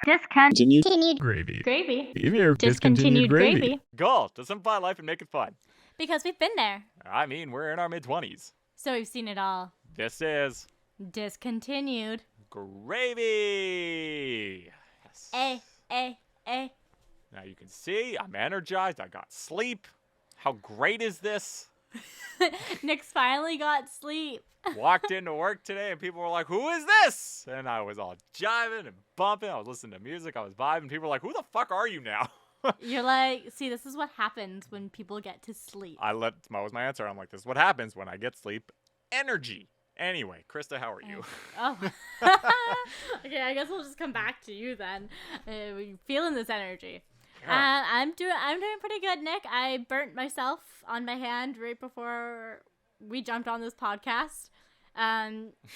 Discontinued Gravy. gravy. Discontinued gravy. Goal to simplify life and make it fun. Because we've been there. I mean, we're in our mid-20s. So we've seen it all. This is Discontinued. gravy. Yes. Eh. Now you can see I'm energized. I got sleep. How great is this? Nick's finally got sleep. Walked into work today and people were like, "Who is this?" And I was all jiving and bumping. I was listening to music. I was vibing. People were like, "Who the fuck are you now?" You're like, see, this is what happens when people get to sleep. That was my answer. I'm like, this is what happens when I get sleep. Energy. Anyway, Krysta, how are you? Oh. Okay, I guess we'll just come back to you then. We're feeling this energy. Yeah. I'm doing pretty good, Nick. I burnt myself on my hand right before we jumped on this podcast.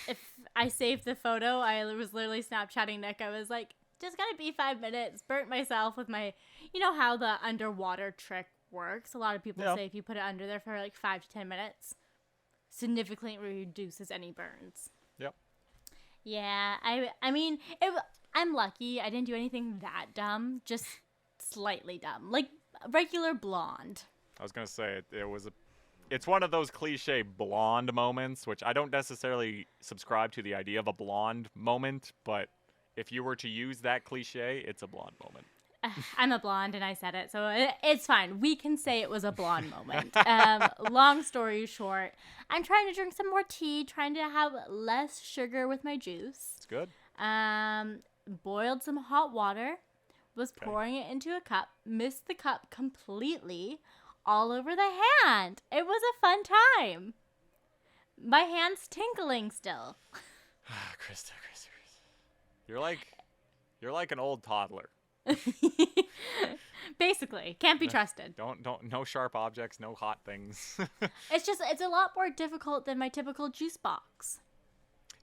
If I saved the photo, I was literally Snapchatting Nick. I was like, just gonna be 5 minutes. Burnt myself with my, you know how the underwater trick works. A lot of people say if you put it under there for like 5 to 10 minutes, significantly reduces any burns. Yep. Yeah, I mean, I'm lucky. I didn't do anything that dumb, just slightly dumb, like regular blonde. I was gonna say it's one of those cliche blonde moments, which I don't necessarily subscribe to the idea of a blonde moment, but if you were to use that cliche, it's a blonde moment. I'm a blonde and I said it, so it's fine. We can say it was a blonde moment. Long story short, I'm trying to drink some more tea, trying to have less sugar with my juice. It's good. Boiled some hot water, was pouring it into a cup, missed the cup completely, all over the hand. It was a fun time. My hand's tingling still. Krysta. You're like an old toddler. Basically, can't be trusted. No sharp objects, no hot things. It's a lot more difficult than my typical juice box.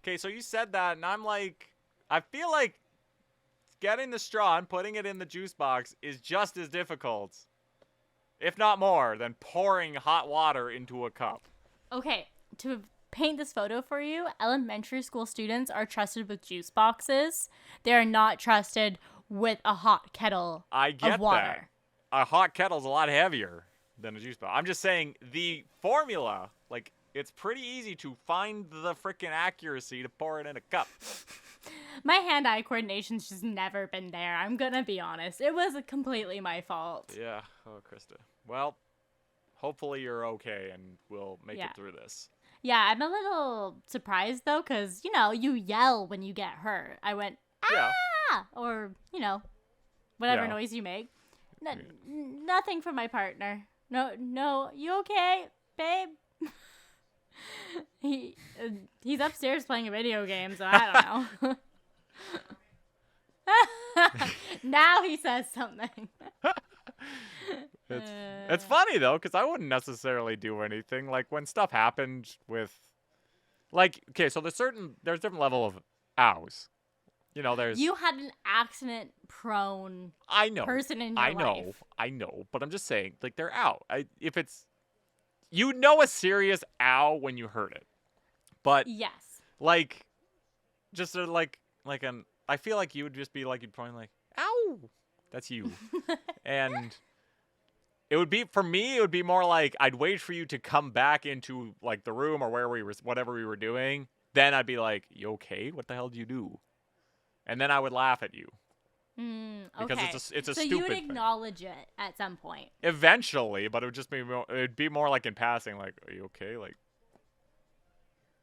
Okay, so you said that, and I'm like, I feel like getting the straw and putting it in the juice box is just as difficult, if not more, than pouring hot water into a cup. Okay, to paint this photo for you, elementary school students are trusted with juice boxes. They are not trusted with a hot kettle of water. A hot kettle's a lot heavier than a juice box. I'm just saying the formula, like, it's pretty easy to find the freaking accuracy to pour it in a cup. My hand-eye coordination's just never been there. I'm gonna be honest. It was completely my fault. Yeah. Oh, Krysta. Well, hopefully you're okay and we'll make it through this. Yeah, I'm a little surprised, though, because, you know, you yell when you get hurt. I went, ah! Yeah. Or, you know, whatever noise you make. Nothing from my partner. No, you okay, babe? He's upstairs playing a video game, so I don't know. Now he says something. It's funny though, because I wouldn't necessarily do anything. Like when stuff happened with, like, okay, so there's different level of ows. You know, you had an accident-prone person in your life. I know, but I'm just saying, like, they're out. If it's, you know, a serious ow when you heard it, but yes, like, just like I feel like you would just be like, you'd probably like, ow, that's you, and it would be, for me, it would be more like I'd wait for you to come back into like the room or whatever we were doing. Then I'd be like, you okay? What the hell did you do? And then I would laugh at you. Because it's a so stupid you would thing. acknowledge it at some point. Eventually, but it'd be more like in passing, like, are you okay? Like,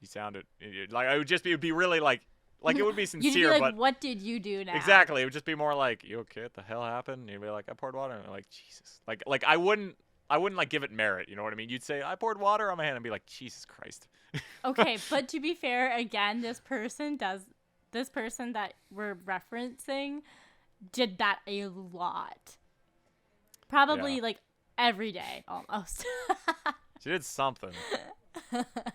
you sounded like it would be really like it would be sincere. You'd be like, but what did you do now? Exactly, it would just be more like, you okay? What the hell happened? And you'd be like, I poured water, and I'm like, Jesus, like I wouldn't like give it merit. You know what I mean? You'd say, I poured water on my hand, and be like, Jesus Christ. Okay, but to be fair, again, this person that we're referencing did that a lot. Probably like every day almost. She did something.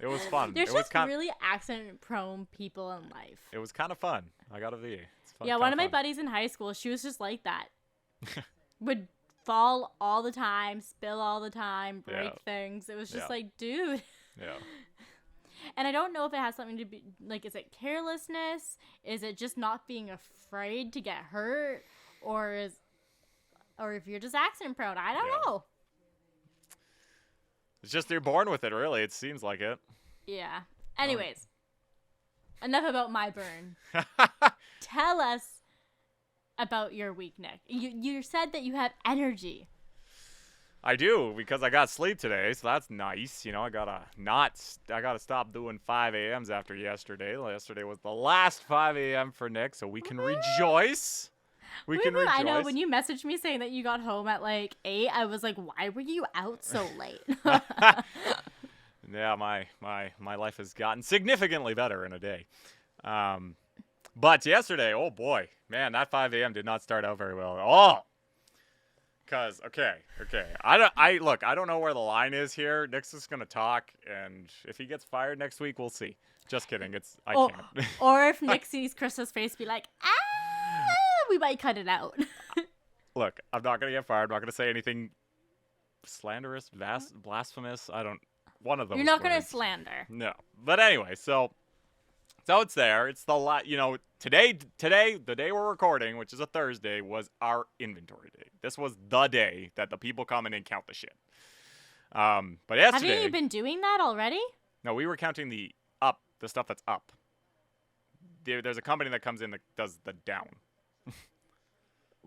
It was fun. There's just really accident-prone people in life. It was kind of fun. I gotta be. It's fun, yeah, one of my buddies in high school, she was just like that. Would fall all the time, spill all the time, break things. It was just like, dude. Yeah. And I don't know if it has something to be like, is it carelessness? Is it just not being afraid to get hurt? Or if you're just accident prone? I don't know. It's just you're born with it, really. It seems like it. Yeah. Anyways, enough about my burn. Tell us about your week, Nick. You said that you have energy. I do, because I got sleep today, so that's nice. You know, I gotta stop doing 5 a.m.s after yesterday. Yesterday was the last 5 a.m. for Nick, so we can rejoice. We can rejoice. I know, when you messaged me saying that you got home at like 8, I was like, why were you out so late? Yeah, my life has gotten significantly better in a day. But yesterday, oh boy, man, that 5 a.m. did not start out very well at all. Cause okay, I don't know where the line is here. Nick's just gonna talk, and if he gets fired next week, we'll see. Just kidding. I can't. Or if Nick sees Krista's face, be like, we might cut it out. Look, I'm not gonna get fired. I'm not gonna say anything slanderous, blasphemous. One of those. You're not words. gonna slander. No, but anyway, so it's there. It's today, the day we're recording, which is a Thursday, was our inventory day. This was the day that the people come in and count the shit. But yesterday, haven't you been doing that already? No, we were counting the stuff that's up. There's a company that comes in that does the down.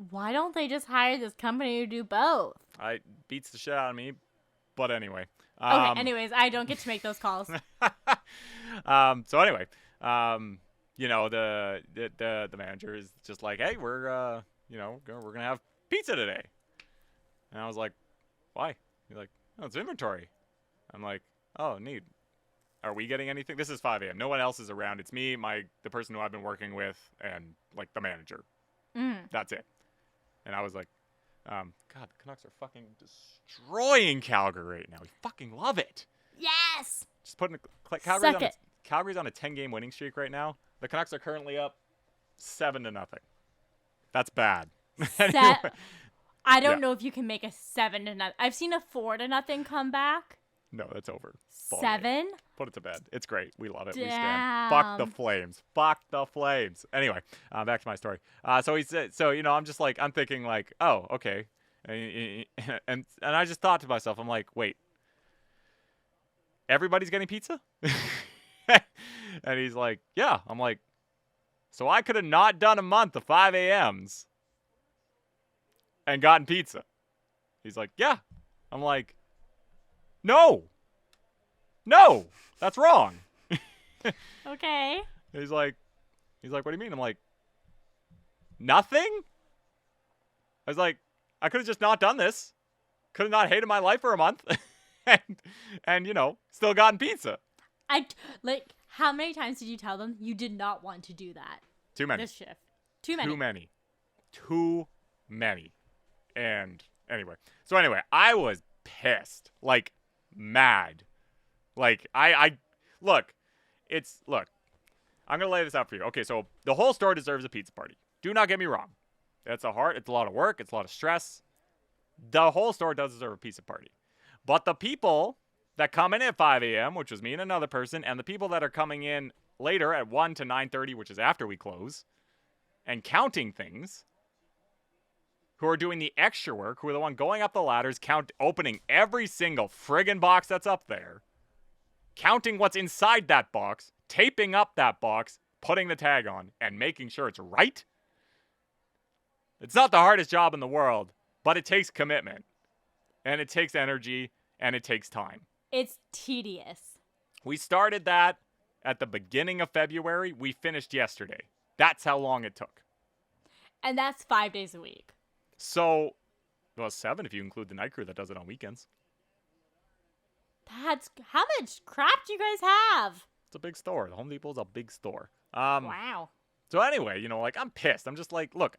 Why don't they just hire this company to do both? It beats the shit out of me, but anyway. Okay. Anyways, I don't get to make those calls. So anyway. The manager is just like, hey, we're gonna have pizza today. And I was like, why? He's like, oh, it's inventory. I'm like, oh, neat. Are we getting anything? This is 5 a.m. No one else is around. It's me, the person who I've been working with, and like the manager. That's it. And I was like, God, the Canucks are fucking destroying Calgary right now. We fucking love it. Yes. Just putting Calgary's on a 10-game winning streak right now. The Canucks are currently up 7-0. That's bad. Anyway, I don't know if you can make a 7-0. I've seen a 4-0 comeback. No, that's over. 7? Put it to bed. It's great. We love it. Damn. We stand. Fuck the Flames. Fuck the Flames. Anyway, back to my story. So he said. So I'm thinking like, oh, okay, and I just thought to myself, I'm like, wait, everybody's getting pizza? And he's like, yeah. I'm like, so I could have not done a month of 5 a.m.s and gotten pizza. He's like, yeah. I'm like, no, that's wrong. Okay. He's like, what do you mean? I'm like, nothing? I was like, I could have just not done this. Could have not hated my life for a month. and still gotten pizza. How many times did you tell them you did not want to do that? Too many. This shift. Too many. Too many. And anyway. So anyway, I was pissed. Like, mad. Like, I'm going to lay this out for you. Okay, so the whole store deserves a pizza party. Do not get me wrong. It's a lot of work. It's a lot of stress. The whole store does deserve a pizza party. But the people that come in at 5 a.m., which was me and another person, and the people that are coming in later at 1 to 9:30, which is after we close, and counting things, who are doing the extra work, who are the one going up the ladders, opening every single friggin' box that's up there, counting what's inside that box, taping up that box, putting the tag on, and making sure it's right. It's not the hardest job in the world, but it takes commitment, and it takes energy, and it takes time. It's tedious. We started that at the beginning of February. We finished yesterday. That's how long it took. And that's 5 days a week. So, well, 7 if you include the night crew that does it on weekends. How much crap do you guys have? It's a big store. The Home Depot's a big store. Wow. So anyway, I'm pissed. I'm just like, look,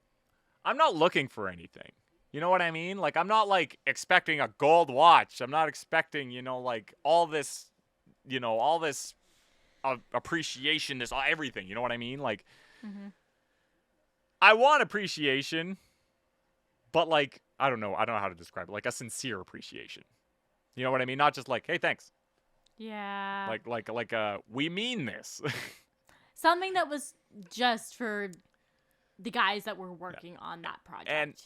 I'm not looking for anything. You know what I mean? Like, I'm not, like, expecting a gold watch. I'm not expecting, all this, appreciation, everything. You know what I mean? Like, I want appreciation, but, like, I don't know how to describe it. Like, a sincere appreciation. You know what I mean? Not just like, hey, thanks. Yeah. We mean this. Something that was just for the guys that were working on that project.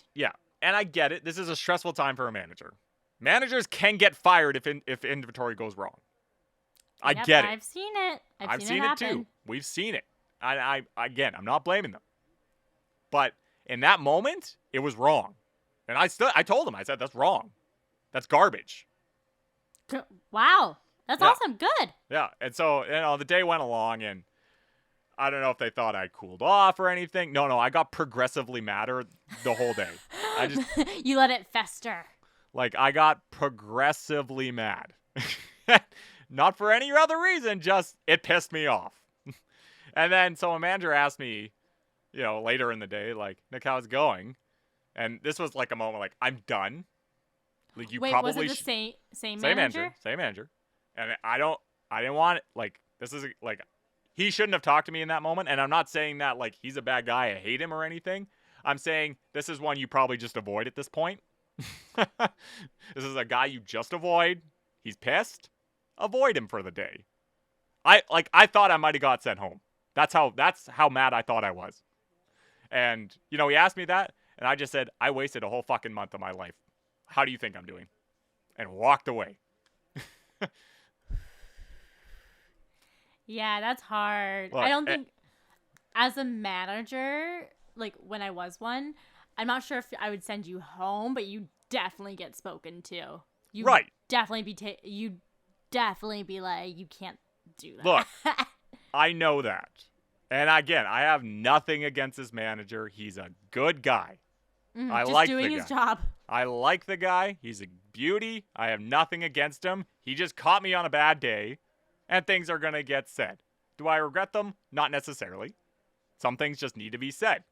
And I get it. This is a stressful time for a manager. Managers can get fired if inventory goes wrong. I get it. I've seen it. I've seen seen it it happen. too. We've seen it. Again, I'm not blaming them. But in that moment, it was wrong. And I told him, I said, that's wrong. That's garbage. Wow. That's awesome. Good. Yeah. And so, the day went along, and I don't know if they thought I cooled off or anything. No, I got progressively madder the whole day. You let it fester. I got progressively mad. Not for any other reason, just it pissed me off. And then, so a manager asked me, later in the day, Nick, how's it going? And this was a moment I'm done. Wait, was it the same manager? Same manager. And I didn't want it. This is he shouldn't have talked to me in that moment. And I'm not saying that he's a bad guy, I hate him or anything. I'm saying this is one you probably just avoid at this point. This is a guy you just avoid. He's pissed. Avoid him for the day. I thought I might have got sent home. That's how mad I thought I was. And he asked me that, and I just said, I wasted a whole fucking month of my life. How do you think I'm doing? And walked away. Yeah, that's hard. Look, I don't think, as a manager, when I was one, I'm not sure if I would send you home, but you definitely get spoken to. You right. Definitely you'd definitely be like, you can't do that. Look, I know that. And again, I have nothing against this manager. He's a good guy. I just like doing the his guy. job. I like the guy. He's a beauty. I have nothing against him. He just caught me on a bad day, and things are going to get said. Do I regret them? Not necessarily. Some things just need to be said.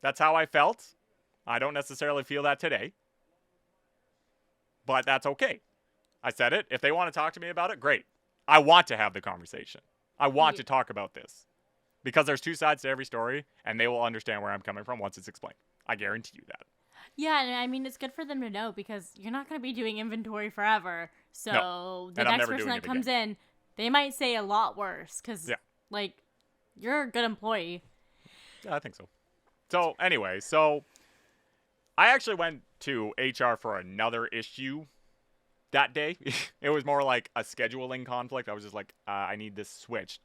That's how I felt. I don't necessarily feel that today. But that's okay. I said it. If they want to talk to me about it, great. I want to have the conversation. I want to talk about this. Because there's two sides to every story, and they will understand where I'm coming from once it's explained. I guarantee you that. Yeah, and I mean, it's good for them to know because you're not going to be doing inventory forever. So the next person that comes in, they might say a lot worse because, you're a good employee. Yeah, I think so. So, anyway, I actually went to HR for another issue that day. It was more like a scheduling conflict. I was just I need this switched.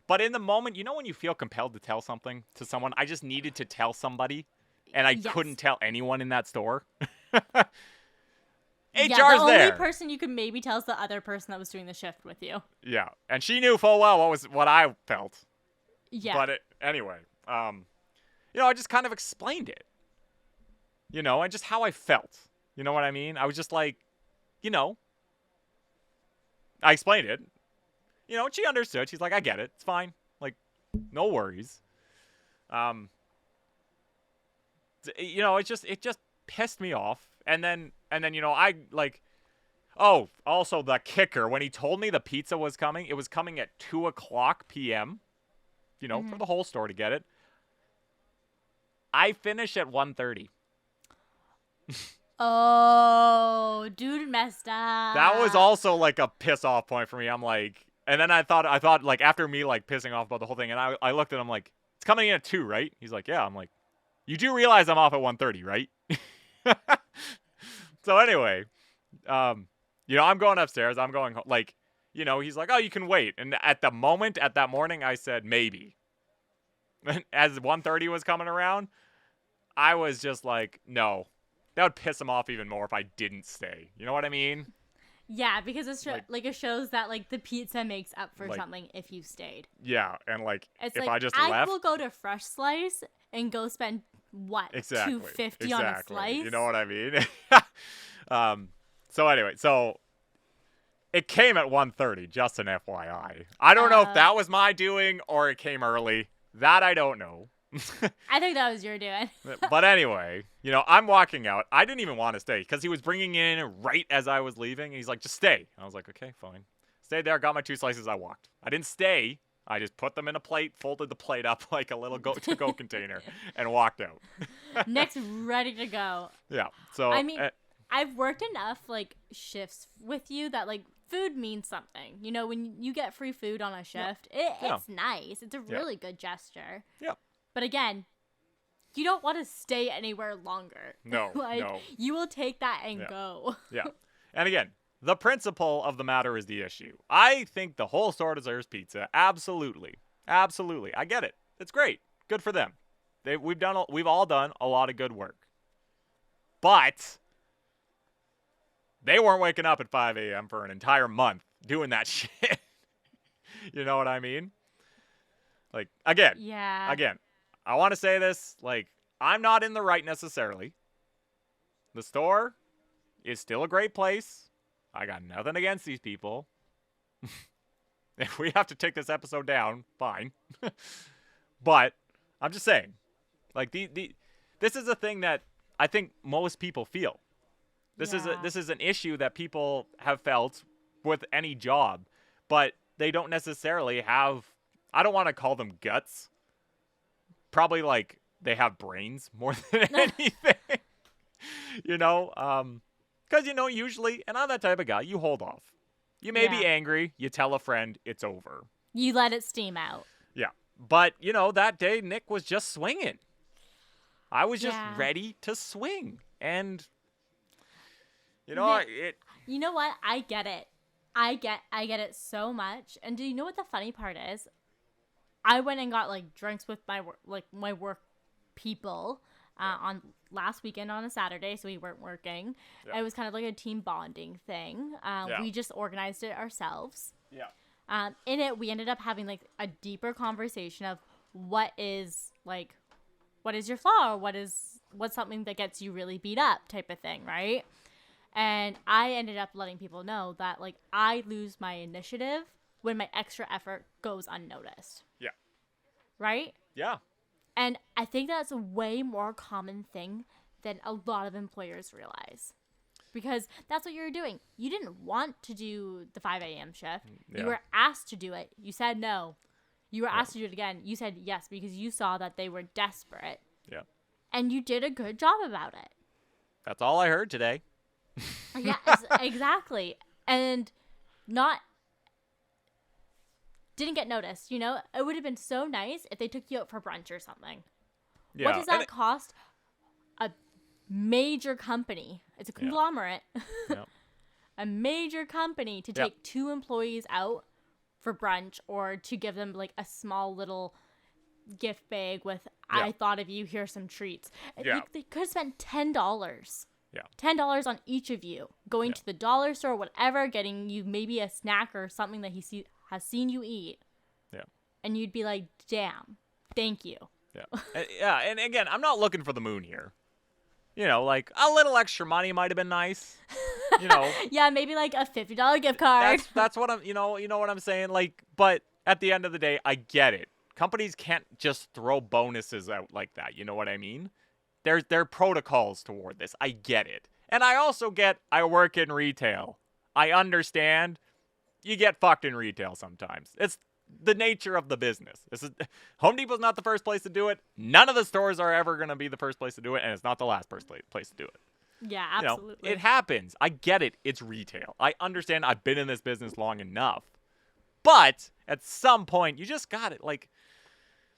But in the moment, when you feel compelled to tell something to someone, I just needed to tell somebody, and I couldn't tell anyone in that store. HR's the only there. person you could maybe tell is the other person that was doing the shift with you. Yeah, and she knew full well what I felt. Yeah. But anyway, I just kind of explained it. And just how I felt. You know what I mean? I was just I explained it. And she understood. She's like, I get it. It's fine. No worries. It just pissed me off. And then I also the kicker, when he told me the pizza was coming, it was coming at 2:00 p.m., for the whole store to get it. I finished at 1:30. Oh, dude messed up. That was also a piss off point for me. I'm and then I thought after me pissing off about the whole thing, and I looked at him it's coming in at 2, right? He's like, yeah. I'm like, you do realize I'm off at 1:30, right? So anyway, I'm going upstairs. I'm going home. He's like, oh, you can wait. And at that morning, I said maybe. As 1:30 was coming around, I was just no. That would piss him off even more if I didn't stay. You know what I mean? Yeah, because it shows that the pizza makes up for something if you stayed. Yeah, and it's if I just left, left, I will go to Fresh Slice and go spend $2.50 on a slice. You know what I mean? So anyway, it came at 1:30. Just an FYI. I don't know if that was my doing or it came early. That I don't know. I think that was your doing. But anyway, I'm walking out. I didn't even want to stay because he was bringing it in right as I was leaving. He's like, just stay. I was like, okay, fine. Stayed there, got my 2 slices, I walked. I didn't stay. I just put them in a plate, folded the plate up like a little to-go container, and walked out. Nick's ready to go. Yeah. So I mean, I've worked enough shifts with you that food means something. You know, when you get free food on a shift, it's nice. It's a really good gesture. Yep. But again, you don't want to stay anywhere longer. No, no. You will take that and go. Yeah. And again, the principle of the matter is the issue. I think the whole store deserves pizza. Absolutely. Absolutely. I get it. It's great. Good for them. We've all done a lot of good work. But they weren't waking up at 5 a.m. for an entire month doing that shit. You know what I mean? Like, again, I want to say this, like, I'm not in the right necessarily. The store is still a great place. I got nothing against these people. If we have to take this episode down, fine. But I'm just saying, like, this is a thing that I think most people feel. This is an issue that people have felt with any job, but they don't necessarily have, I don't want to call them guts. Probably like they have brains more than anything. You know, because, you know, usually, and I'm that type of guy, you hold off. You may be angry, you tell a friend, it's over. You let it steam out. Yeah. But, you know, that day Nick was just swinging. I was just ready to swing. And, you know, You know what? I get it. I get it so much. And do you know what the funny part is? I went and got like drinks with my work people on last weekend on a Saturday, so we weren't working. Yeah. It was kind of like a team bonding thing. We just organized it ourselves. Yeah. In it, we ended up having like a deeper conversation of what is your flaw, or what's something that gets you really beat up type of thing, right? And I ended up letting people know that like I lose my initiative when my extra effort goes unnoticed. Yeah. Right? Yeah. And I think that's a way more common thing than a lot of employers realize. Because that's what you were doing. You didn't want to do the 5 a.m. shift. Yeah. You were asked to do it. You said no. You were asked to do it again. You said yes because you saw that they were desperate. Yeah. And you did a good job about it. That's all I heard today. Yeah, exactly. And didn't get noticed, you know? It would have been so nice if they took you out for brunch or something. Yeah. What does that cost a major company? It's a conglomerate. Yeah. A major company to take 2 employees out for brunch, or to give them like a small little gift bag with, I thought of you, here's some treats. Yeah. They could have spent $10. Yeah. $10 on each of you, going to the dollar store, whatever, getting you maybe a snack or something that he has seen you eat. Yeah. And you'd be like, damn, thank you. Yeah. And again, I'm not looking for the moon here. You know, like a little extra money might have been nice. You know. Yeah, maybe like a $50 gift card. That's what I'm, you know what I'm saying? Like, but at the end of the day, I get it. Companies can't just throw bonuses out like that. You know what I mean? There are protocols toward this. I get it. And I also I work in retail. I understand you get fucked in retail sometimes. It's the nature of the business. Home Depot's not the first place to do it. None of the stores are ever going to be the first place to do it, and it's not the last place to do it. Yeah, absolutely. You know, it happens. I get it. It's retail. I understand. I've been in this business long enough. But at some point, you just got it.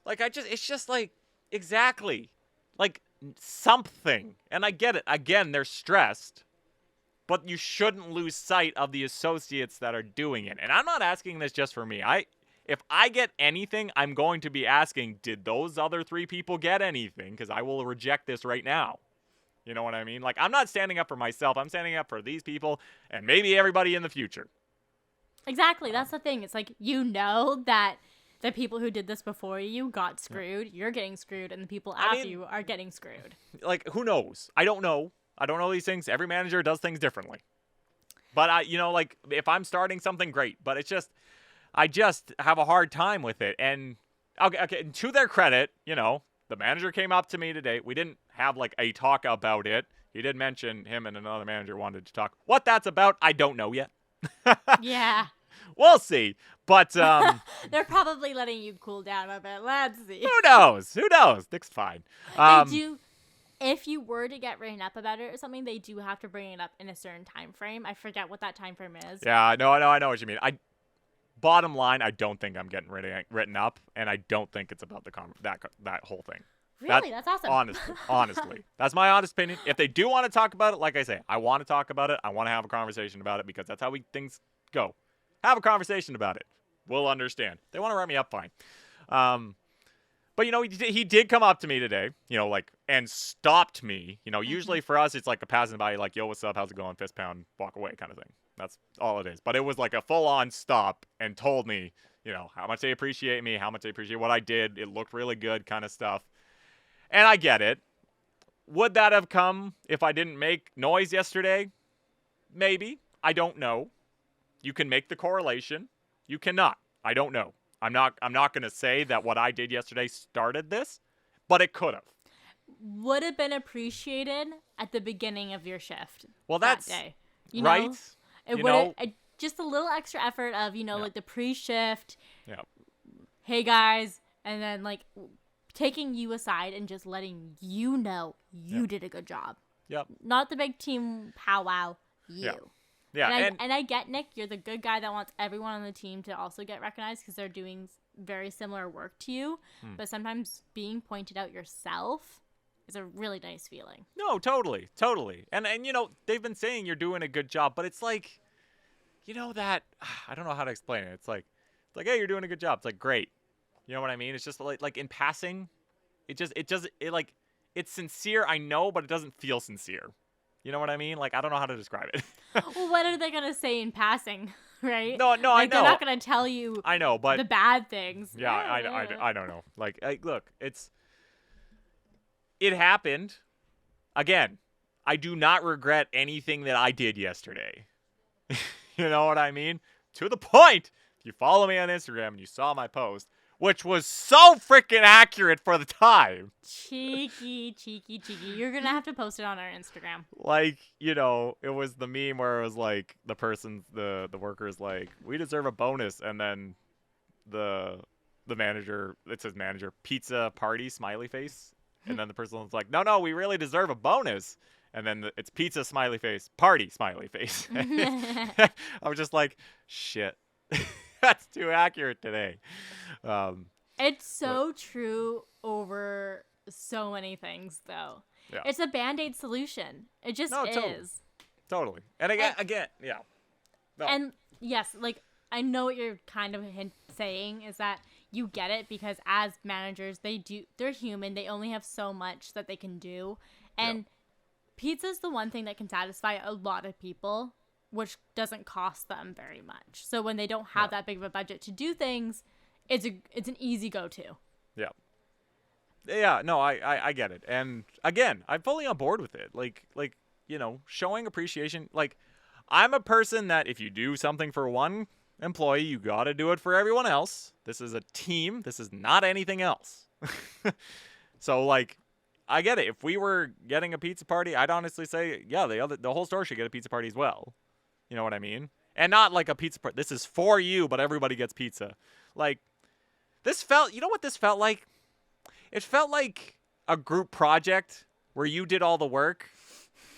It's just like, exactly. Like, something. And I get it. Again, they're stressed. But you shouldn't lose sight of the associates that are doing it. And I'm not asking this just for me. If I get anything, I'm going to be asking, did those other 3 people get anything? Because I will reject this right now. You know what I mean? Like, I'm not standing up for myself. I'm standing up for these people and maybe everybody in the future. Exactly. That's the thing. It's like, you know that the people who did this before you got screwed, you're getting screwed, and the people after you are getting screwed. Like, who knows? I don't know. I don't know these things. Every manager does things differently. But like, if I'm starting something, great. But I just have a hard time with it. And okay, to their credit, you know, the manager came up to me today. We didn't have like a talk about it. He did mention him and another manager wanted to talk. What that's about, I don't know yet. Yeah. We'll see. But they're probably letting you cool down a bit. Let's see. Who knows? Nick's fine. if you were to get written up about it or something, they do have to bring it up in a certain time frame. I forget what that time frame is. Yeah, I know what you mean. Bottom line, I don't think I'm getting written up, and I don't think it's about that whole thing. Really? That's awesome. Honestly. That's my honest opinion. If they do want to talk about it, like I say, I want to talk about it. I want to have a conversation about it because that's how things go. Have a conversation about it. We'll understand. They want to write me up, fine. But, he did come up to me today, and stopped me. Usually for us, it's like a passing by, like, yo, what's up? How's it going? Fist pound, walk away kind of thing. That's all it is. But it was like a full-on stop and told me, how much they appreciate me, how much they appreciate what I did. It looked really good kind of stuff. And I get it. Would that have come if I didn't make noise yesterday? Maybe. I don't know. You can make the correlation. You cannot. I don't know. I'm not going to say that what I did yesterday started this, but it could have. Would have been appreciated at the beginning of your shift. Well, that's that day. Right. It would just a little extra effort of, like the pre-shift. Yeah. Hey guys, and then like taking you aside and just letting you know you did a good job. Yep. Not the big team powwow. You. Yeah. And I get, Nick, you're the good guy that wants everyone on the team to also get recognized because they're doing very similar work to you. But sometimes being pointed out yourself is a really nice feeling. No, totally. And they've been saying you're doing a good job, but it's like, that I don't know how to explain it. It's like, hey, you're doing a good job. It's like, great. You know what I mean? It's just like in passing, it's sincere, I know, but it doesn't feel sincere. You know what I mean? Like, I don't know how to describe it. Well, what are they going to say in passing, right? No, I know. They're not going to tell you I know, but the bad things. Yeah, I don't know. Like, look, it happened. Again, I do not regret anything that I did yesterday. You know what I mean? To the point, if you follow me on Instagram and you saw my post, which was so freaking accurate for the time. Cheeky. You're going to have to post it on our Instagram. Like, it was the meme where it was like the worker's like, we deserve a bonus. And then the manager, it says manager, pizza party, smiley face. And then the person was like, no, we really deserve a bonus. And then it's pizza, smiley face, party, smiley face. I was just like, shit. That's too accurate today. It's so true over so many things, though. Yeah. It's a Band-Aid solution. It just is. Totally. And again, yeah. No. And yes, like, I know what you're kind of saying is that you get it because as managers, they're human. They only have so much that they can do. And pizza's the one thing that can satisfy a lot of people, which doesn't cost them very much. So when they don't have that big of a budget to do things, it's an easy go-to. Yeah. Yeah, no, I get it. And again, I'm fully on board with it. Like, showing appreciation. Like, I'm a person that if you do something for one employee, you got to do it for everyone else. This is a team. This is not anything else. So, like, I get it. If we were getting a pizza party, I'd honestly say, yeah, the whole store should get a pizza party as well. You know what I mean? And not like a pizza party. This is for you, but everybody gets pizza. Like, you know what this felt like? It felt like a group project where you did all the work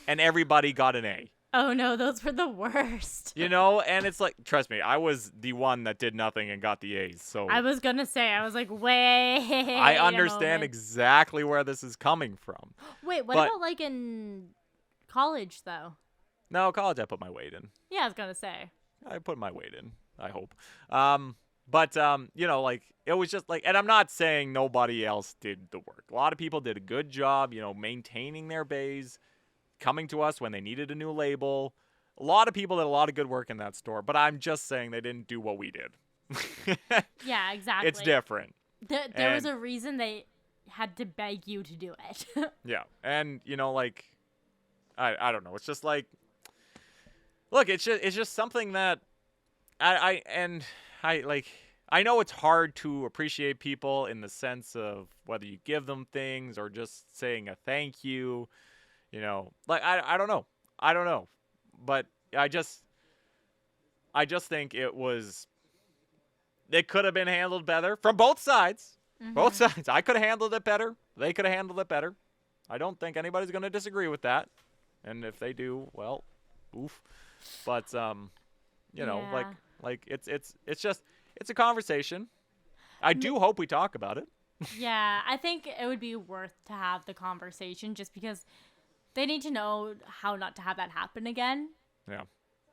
and everybody got an A. Oh, no, those were the worst. And it's like, trust me, I was the one that did nothing and got the A's. So I was going to say, I was like, wait. I understand exactly where this is coming from. Wait, what about like in college, though? No, college I put my weight in. Yeah, I was going to say. I put my weight in, I hope. But like, it was just like, and I'm not saying nobody else did the work. A lot of people did a good job, maintaining their bays, coming to us when they needed a new label. A lot of people did a lot of good work in that store, but I'm just saying they didn't do what we did. Yeah, exactly. It's different. There was a reason they had to beg you to do it. Yeah. And, like, I don't know. It's just like, look, it's just something that I know it's hard to appreciate people in the sense of whether you give them things or just saying a thank you. Like, I don't know. But I just think it could have been handled better from both sides. Mm-hmm. Both sides. I could have handled it better. They could have handled it better. I don't think anybody's going to disagree with that. And if they do, well, oof. But you know, like it's just it's a conversation. I do hope we talk about it. Yeah, I think it would be worth to have the conversation just because they need to know how not to have that happen again. Yeah.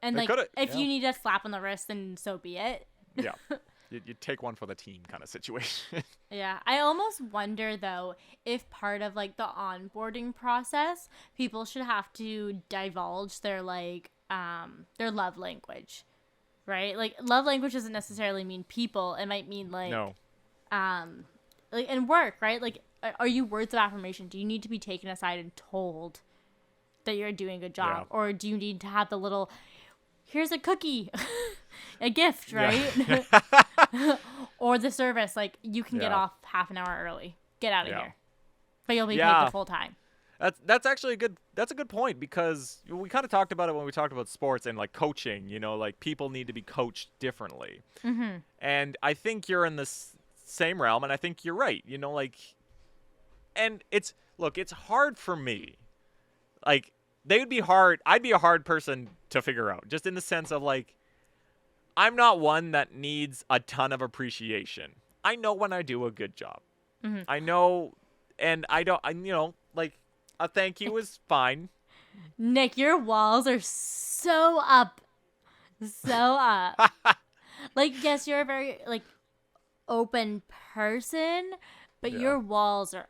And They like, if you need a slap on the wrist, then so be it. Yeah. You take one for the team kind of situation. Yeah. I almost wonder, though, if part of, like, the onboarding process, people should have to divulge their, like, their love language, right? Like, love language doesn't necessarily mean people. It might mean, like, No. like, in work, right? Like, are you words of affirmation? Do you need to be taken aside and told that you're doing a good job? Yeah. Or do you need to have the little, here's a cookie, a gift, right? Yeah. Or the service, like, you can get Yeah. off half an hour early. Get out of Yeah. here. But you'll be paid Yeah. the full time. That's actually a good point because we kind of talked about it when we talked about sports and like coaching, you know, like people need to be coached differently. Mm-hmm. And I think you're in this same realm, and I think you're right, you know, like, and it's hard for me. Like, I'd be a hard person to figure out, just in the sense of like, I'm not one that needs a ton of appreciation. I know when I do a good job. Mm-hmm. I know, and you know, like, a thank you is fine. Nick, your walls are so up. So up. Like, yes, you're a very, like, open person, but Yeah. your walls are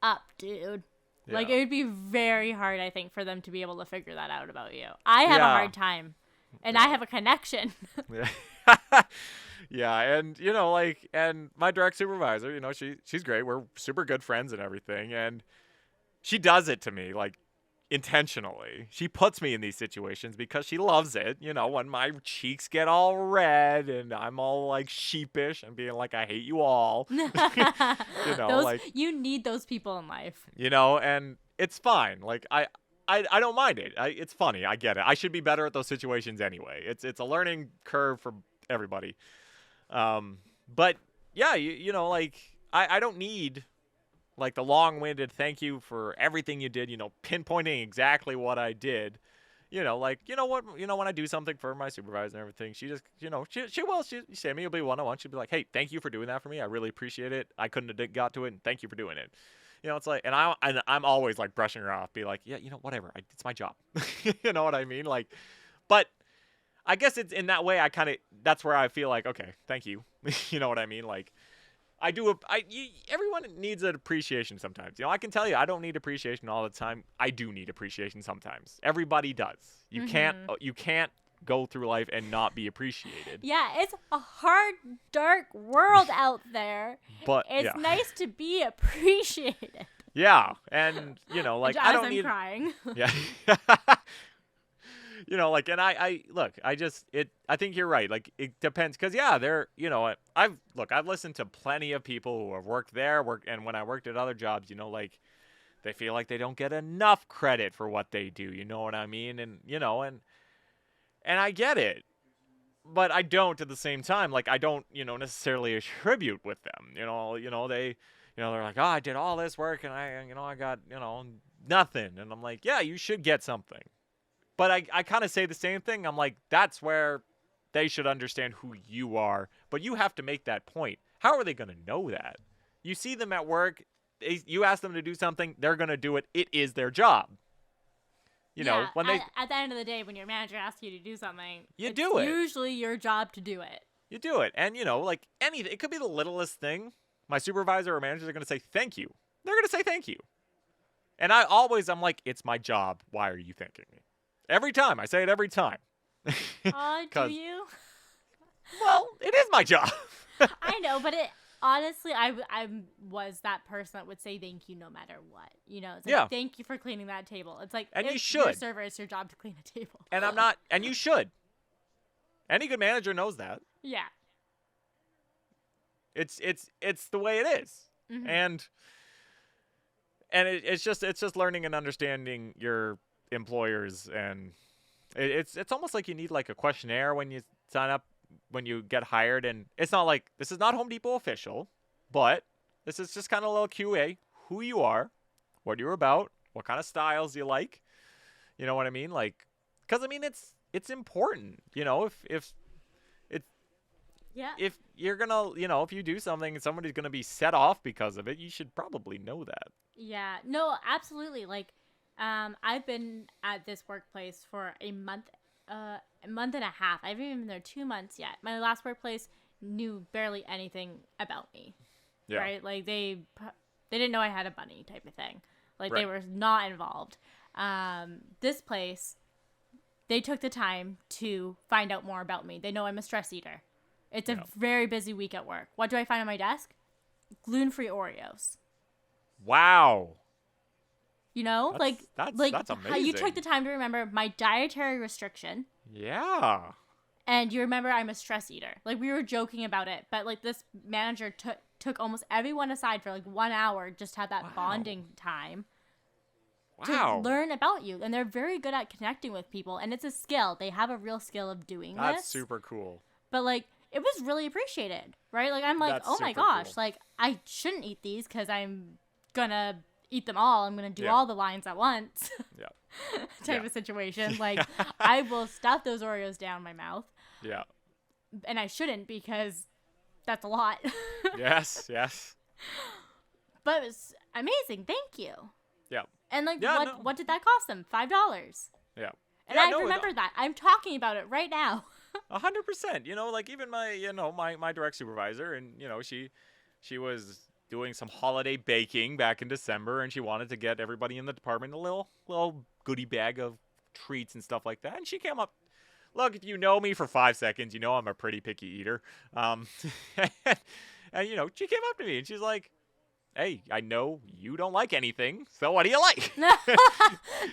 up, dude. Like, Yeah. it would be very hard, I think, for them to be able to figure that out about you. I have a Yeah. hard time, and I have a connection. Yeah. Yeah, and you know, like, and my direct supervisor, you know, she's great. We're super good friends and everything, and she does it to me like intentionally. She puts me in these situations because she loves it. You know, when my cheeks get all red and I'm all like sheepish and being like, I hate you all. You know, like, you need those people in life. you know, and it's fine. Like, I don't mind it. It's funny. I get it. I should be better at those situations anyway. It's a learning curve for everybody. But yeah, you know, like, I don't need like the long-winded thank you for everything you did, you know, pinpointing exactly what I did. You know, like, you know what, you know, when I do something for my supervisor and everything, she just, you know, Sammy will be one-on-one. She'll be like, hey, thank you for doing that for me. I really appreciate it. I couldn't have got to it, and thank you for doing it. You know, it's like, and I'm always like brushing her off, be like, yeah, you know, whatever. It's my job. You know what I mean? Like, but I guess it's in that way. That's where I feel like, okay, thank you. You know what I mean? Like, everyone needs an appreciation sometimes. You know, I can tell you, I don't need appreciation all the time. I do need appreciation sometimes. Everybody does. You can't go through life and not be appreciated. Yeah, it's a hard, dark world out there. But it's yeah. nice to be appreciated. Yeah, and you know, like, I don't need. Crying. Yeah. You know, like, and I think you're right. Like, it depends, because yeah, you know, I've listened to plenty of people who have worked there, and when I worked at other jobs, you know, like, they feel like they don't get enough credit for what they do. You know what I mean? And you know, and I get it, but I don't at the same time. Like, I don't, you know, necessarily attribute with them. You know, they're like, oh, I did all this work and I got, you know, nothing. And I'm like, yeah, you should get something. But I kind of say the same thing. I'm like, that's where they should understand who you are. But you have to make that point. How are they going to know that? You see them at work. You ask them to do something. They're going to do it. It is their job. You know, when at the end of the day, when your manager asks you to do something, you do it. Usually your job to do it. You do it. And, you know, like, anything. It could be the littlest thing. My supervisor or managers are going to say, thank you. They're going to say thank you. And I'm like, it's my job. Why are you thanking me? Every time. I say it every time. Do you? Well, it is my job. I know, but honestly, I was that person that would say thank you no matter what. You know, it's like, yeah. Thank you for cleaning that table. It's like, and if you should. you're a server, it's your job to clean a table. And and you should. Any good manager knows that. Yeah. It's the way it is. Mm-hmm. And it's just learning and understanding your employers, and it's almost like you need like a questionnaire when you sign up, when you get hired. And it's not like, this is not Home Depot official, but this is just kind of a little QA, who you are, what you're about, what kind of styles you like. You know what I mean? Like, because I mean, it's important. You know, if Yeah. if you're gonna, you know, if you do something and somebody's gonna be set off because of it, you should probably know that. Yeah. No, absolutely. Like, I've been at this workplace for a month and a half. I haven't even been there 2 months yet. My last workplace knew barely anything about me. Yeah. Right? Like, they didn't know I had a bunny type of thing. Like, they Right. were not involved. This place, they took the time to find out more about me. They know I'm a stress eater. It's a very busy week at work. What do I find on my desk? Gluten-free Oreos. Wow. You know, That's how you took amazing. the time to remember my dietary restriction, Yeah. and you remember I'm a stress eater. Like, we were joking about it, but like this manager took almost everyone aside for like 1 hour, just to have that bonding time to Wow. learn about you. And they're very good at connecting with people, and it's a skill. They have a real skill of doing That's this. super cool. But like, it was really appreciated, right? Like, I'm like, That's oh my super gosh, cool. like, I shouldn't eat these because I'm gonna eat them all. I'm gonna do Yeah. all the lines at once. Yeah. type Yeah. of situation. Like, I will stuff those Oreos down my mouth, Yeah. and I shouldn't because that's a lot. Yes. Yes. But it was amazing. Thank you. Yeah. And like, Yeah, what no. what did that cost them? $5. Yeah. And Yeah, I no, remember that. I'm talking about it right now. 100%. You know, like even my direct supervisor, and you know, she was doing some holiday baking back in December, and she wanted to get everybody in the department a little goodie bag of treats and stuff like that. And she came up. Look, if you know me for 5 seconds, you know I'm a pretty picky eater. And you know, she came up to me and she's like, "Hey, I know you don't like anything, so what do you like?"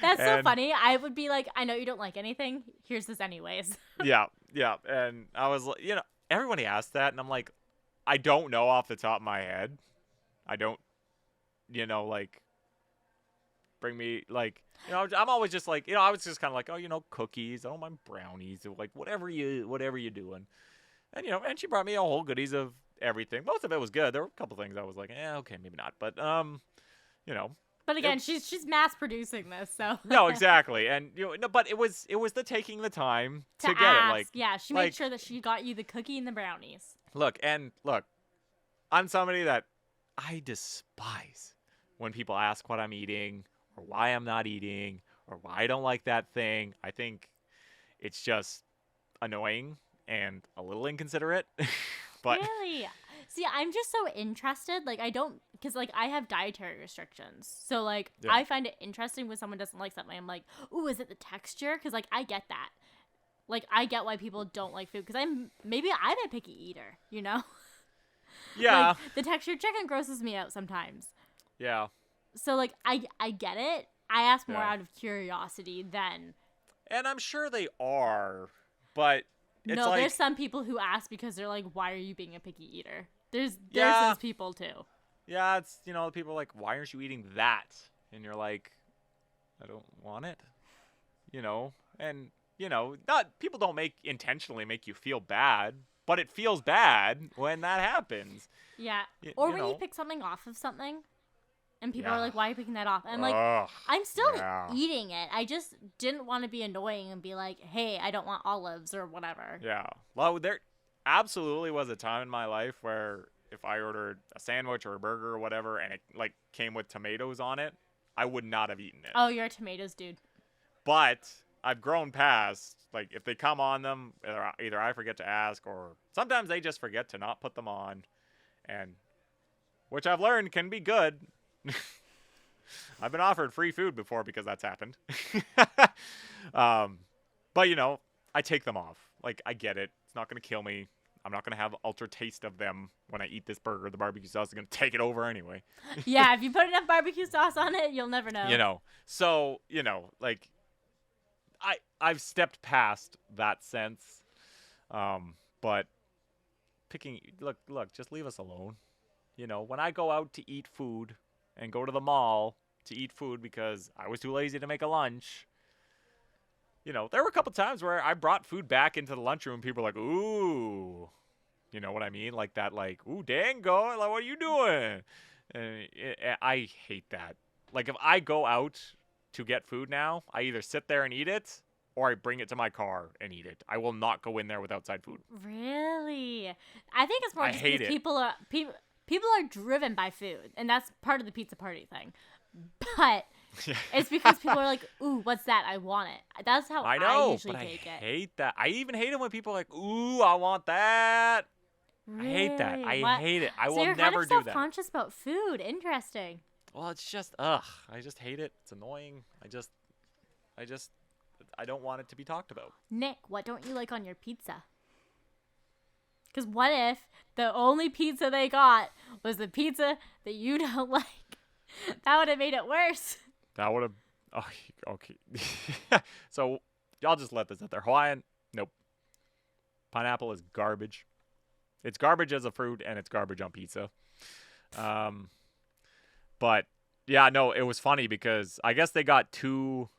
That's so And- funny. I would be like, I know you don't like anything. Here's this anyways. Yeah. And I was like, you know, everybody asked that, and I'm like, I don't know off the top of my head. I don't, you know, like, bring me, like, you know, I'm always just like, you know, I was just kind of like, oh, you know, cookies, I don't mind brownies, or like whatever you doing. And, you know, and she brought me a whole goodies of everything. Most of it was good. There were a couple things I was like, okay, maybe not. But, you know, But again, she's mass producing this, so no, exactly. And, you know, no, but it was the taking the time to get ask. it. Like, Yeah, she like, made sure that she got you the cookie and the brownies. Look, I'm somebody that I despise when people ask what I'm eating or why I'm not eating or why I don't like that thing. I think it's just annoying and a little inconsiderate. But Really? See, I'm just so interested. Like, I don't, because, like, I have dietary restrictions. So, like, Yeah. I find it interesting when someone doesn't like something. I'm like, ooh, is it the texture? Because, like, I get that. Like, I get why people don't like food. Because maybe I'm a picky eater, you know? yeah, Like, the textured chicken grosses me out sometimes. yeah. So, like, I get it. I ask more Yeah. out of curiosity than, And I'm sure they are, but it's no, like, there's some people who ask because they're like, why are you being a picky eater? There's Yeah. those people, too. yeah, it's, you know, people are like, why aren't you eating that? And you're like, I don't want it, you know? And, you know, people don't intentionally make you feel bad, but it feels bad when that happens. Yeah. Y- Or you when know. you pick something off of something and people Yeah. are like, why are you picking that off? And I'm like, Ugh, I'm still yeah. eating it. I just didn't want to be annoying and be like, hey, I don't want olives or whatever. Yeah. Well, there absolutely was a time in my life where if I ordered a sandwich or a burger or whatever and it like came with tomatoes on it, I would not have eaten it. Oh, you're a tomatoes dude. But I've grown past, like, if they come on them, either I forget to ask or sometimes they just forget to not put them on, and which I've learned can be good. I've been offered free food before because that's happened. But, you know, I take them off. Like, I get it. It's not going to kill me. I'm not going to have ultra taste of them when I eat this burger. The barbecue sauce is going to take it over anyway. Yeah, if you put enough barbecue sauce on it, you'll never know. You know, so, you know, like, I've stepped past that sense. But look, just leave us alone. You know, when I go out to eat food and go to the mall to eat food because I was too lazy to make a lunch, you know, there were a couple times where I brought food back into the lunchroom and people were like, ooh, you know what I mean? Like that, like, ooh, Dango, like, what are you doing? And I hate that. like if I go out to get food now, I either sit there and eat it or I bring it to my car and eat it. I will not go in there with outside food. Really? I think it's more I just hate because it. people are driven by food, and that's part of the pizza party thing. But it's because people are like, "Ooh, what's that? I want it." That's how I know, usually but take I it. hate that. I even hate it when people are like, "Ooh, I want that." Really? I hate that. I What? hate it. I So will you're never kind of do that. self-conscious about food. Interesting. Well, it's just ugh. I just hate it. It's annoying. I don't want it to be talked about. Nick, what don't you like on your pizza? Because what if the only pizza they got was the pizza that you don't like? That would have made it worse. That would have. Oh, okay. So y'all just let this out there. Hawaiian, nope. Pineapple is garbage. It's garbage as a fruit, and it's garbage on pizza. But yeah, no, it was funny because I guess they got two.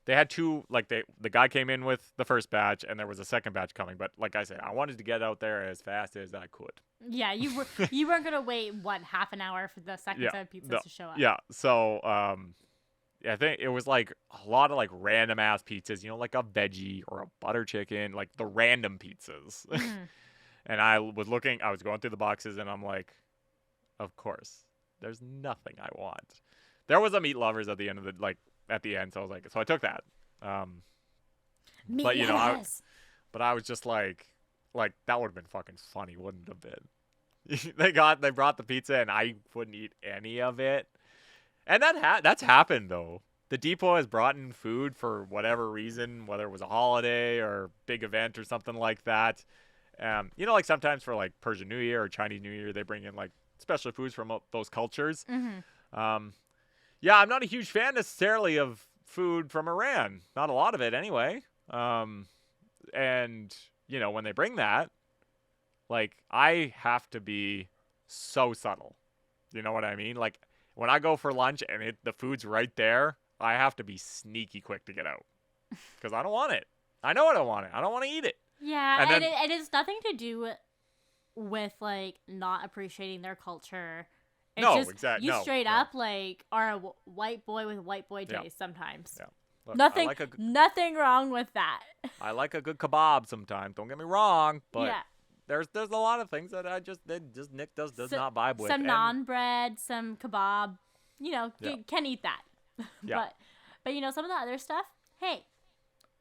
They had two, like the guy came in with the first batch, and there was a second batch coming. But like I said, I wanted to get out there as fast as I could. Yeah, you weren't gonna wait half an hour for the second set of pizzas to show up. Yeah, so I think it was like a lot of like random ass pizzas, like a veggie or a butter chicken, like the random pizzas. Mm-hmm. And I was going through the boxes, and I'm like, of course, there's nothing I want. There was a meat lovers at the end, so I was like, so I took that. But I was just like that would have been fucking funny, wouldn't it have been? They brought the pizza, and I wouldn't eat any of it. And that's happened though. The depot has brought in food for whatever reason, whether it was a holiday or big event or something like that. Like sometimes for like Persian New Year or Chinese New Year, they bring in like special foods from those cultures. Mm-hmm. Yeah, I'm not a huge fan necessarily of food from Iran. Not a lot of it anyway. And when they bring that, like I have to be so subtle. You know what I mean? Like when I go for lunch and the food's right there, I have to be sneaky quick to get out because I don't want it. I know I don't want it. I don't want to eat it. Yeah, And then- it has nothing to do with like not appreciating their culture. It's No, just, exactly. You No, straight no. up like are a white boy with white boy Yeah. taste sometimes. Yeah. Look, Nothing nothing wrong with that. I like a good kebab sometimes. Don't get me wrong, but yeah. there's a lot of things that Nick does not vibe with. Some And- naan bread, some kebab. Yeah. You can eat that. Yeah. But some of the other stuff, hey,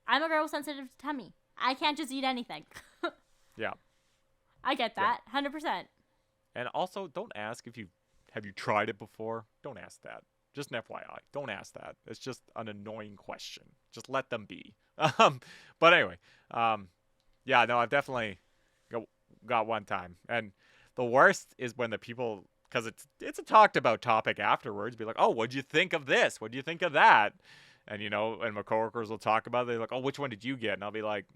I'm a girl with sensitive tummy. I can't just eat anything. Yeah. I get that. 100%. And also, don't ask have you tried it before? Don't ask that. Just an FYI. Don't ask that. It's just an annoying question. Just let them be. But anyway, yeah, no, I've definitely got one time. And the worst is when the people, because it's a talked about topic afterwards, be like, oh, what'd you think of this? What'd you think of that? And, and my coworkers will talk about it. They're like, oh, which one did you get? And I'll be like,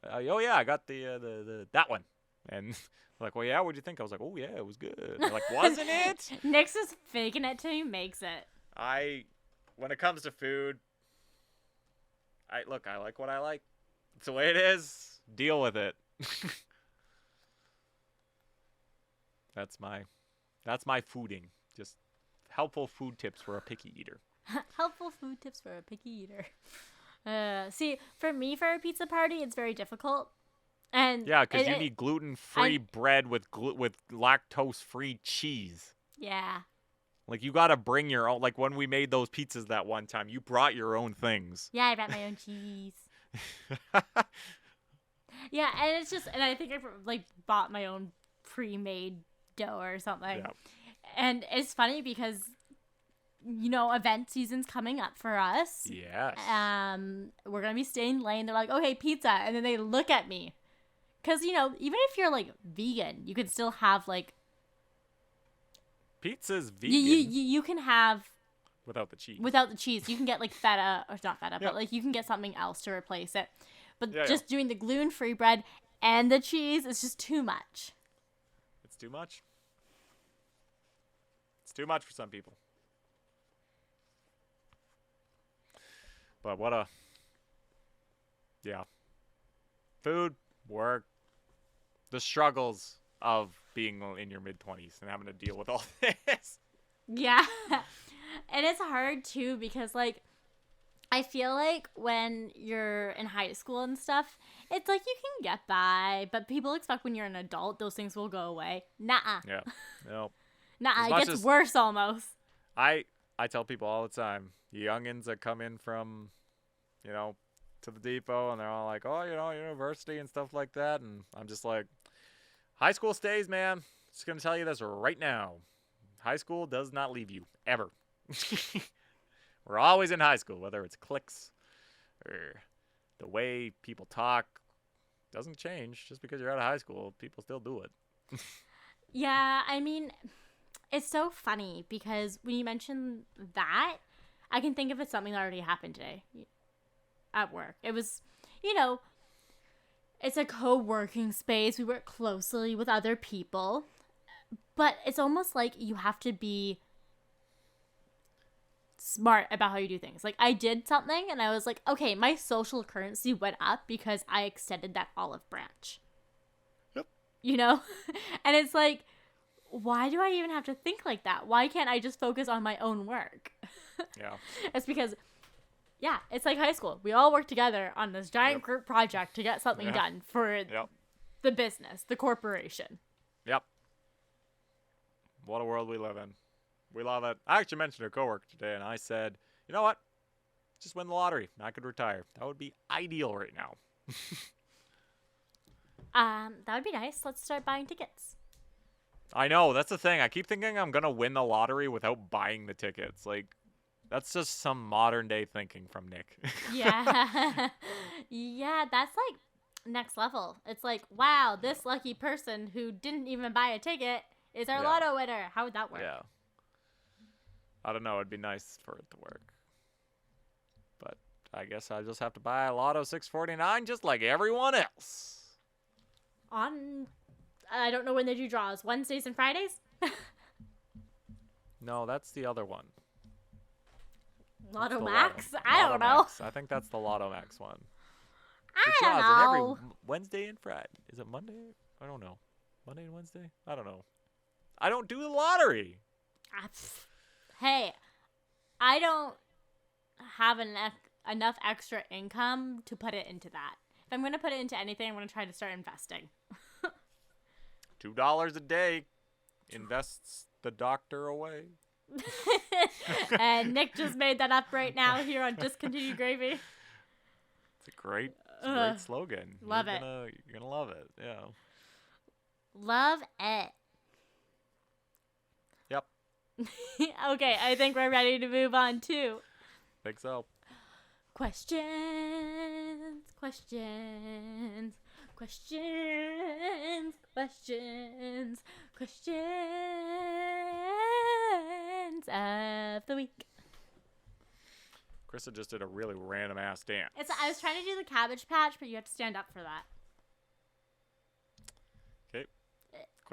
oh, yeah, I got the that one. And like, well, yeah, what'd you think? I was like, oh, yeah, it was good. They're like, wasn't it? Nick's just faking it till he makes it. When it comes to food, I like what I like. It's the way it is. Deal with it. That's my fooding. Just helpful food tips for a picky eater. Helpful food tips for a picky eater. See, for me, for a pizza party, it's very difficult. And yeah, because you need gluten-free bread with lactose-free cheese. Yeah. Like, you gotta bring your own. Like, when we made those pizzas that one time, you brought your own things. Yeah, I brought my own cheese. Yeah, and it's just, and I think I bought my own pre-made dough or something. Yeah. And it's funny because, event season's coming up for us. Yes. We're gonna be staying late. They're like, okay, pizza, and then they look at me, because even if you're like vegan, you can still have like. Pizza's vegan. You can have. Without the cheese. Without the cheese, you can get like feta, or not feta, Yeah. but like you can get something else to replace it. But Yeah, just doing the gluten-free bread and the cheese is just too much. It's too much. It's too much for some people. But yeah. Food, work, the struggles of being in your mid-20s and having to deal with all this. Yeah. And it's hard too because like I feel like when you're in high school and stuff, it's like you can get by, but people expect when you're an adult those things will go away. Nuh-uh. Yeah. No. Nuh-uh. As It much gets as- worse almost. I tell people all the time, you youngins that come in from, you know, to the depot and they're all like, oh, you know, university and stuff like that. And I'm just like, high school stays, man. Just going to tell you this right now. High school does not leave you, ever. We're always in high school, whether it's cliques or the way people talk. Doesn't change just because you're out of high school. People still do it. Yeah, I mean, it's so funny because when you mention that, I can think of it something that already happened today at work. It was, you know, it's a co-working space. We work closely with other people, but it's almost like you have to be smart about how you do things. Like I did something and I was like, okay, my social currency went up because I extended that olive branch. Yep. You know? And it's like, why do I even have to think like that? Why can't I just focus on my own work? Yeah. It's because, yeah, it's like high school. We all work together on this giant Yep. group project to get something Yeah. done for Yep. the business, the corporation. Yep. What a world we live in. We love it. I actually mentioned a coworker today, and I said, you know what? Just win the lottery. I could retire. That would be ideal right now. That would be nice. Let's start buying tickets. I know. That's the thing. I keep thinking I'm going to win the lottery without buying the tickets. Like, that's just some modern day thinking from Nick. Yeah. Yeah, that's like next level. It's like, wow, this lucky person who didn't even buy a ticket is our Yeah. lotto winner. How would that work? Yeah. I don't know. It'd be nice for it to work. But I guess I just have to buy a Lotto 649 just like everyone else. I don't know when they do draws. Wednesdays and Fridays? No, that's the other one. Lotto That's the Max? Lotto- I Lotto don't know. Max. I think that's the Lotto Max one. I It don't draws on know. every Wednesday and Friday. Is it Monday? I don't know. Monday and Wednesday? I don't know. I don't do the lottery. Hey, I don't have enough extra income to put it into that. If I'm going to put it into anything, I'm going to try to start investing. $2 a day invests the doctor away. And Nick just made that up right now here on Discontinued Gravy. It's a great slogan. Love it. You're gonna love it. Yeah. Love it. Yep. Okay, I think we're ready to move on to Think so. questions. Of the week. Krysta just did a really random ass dance. I was trying to do the Cabbage Patch, but you have to stand up for that. Okay.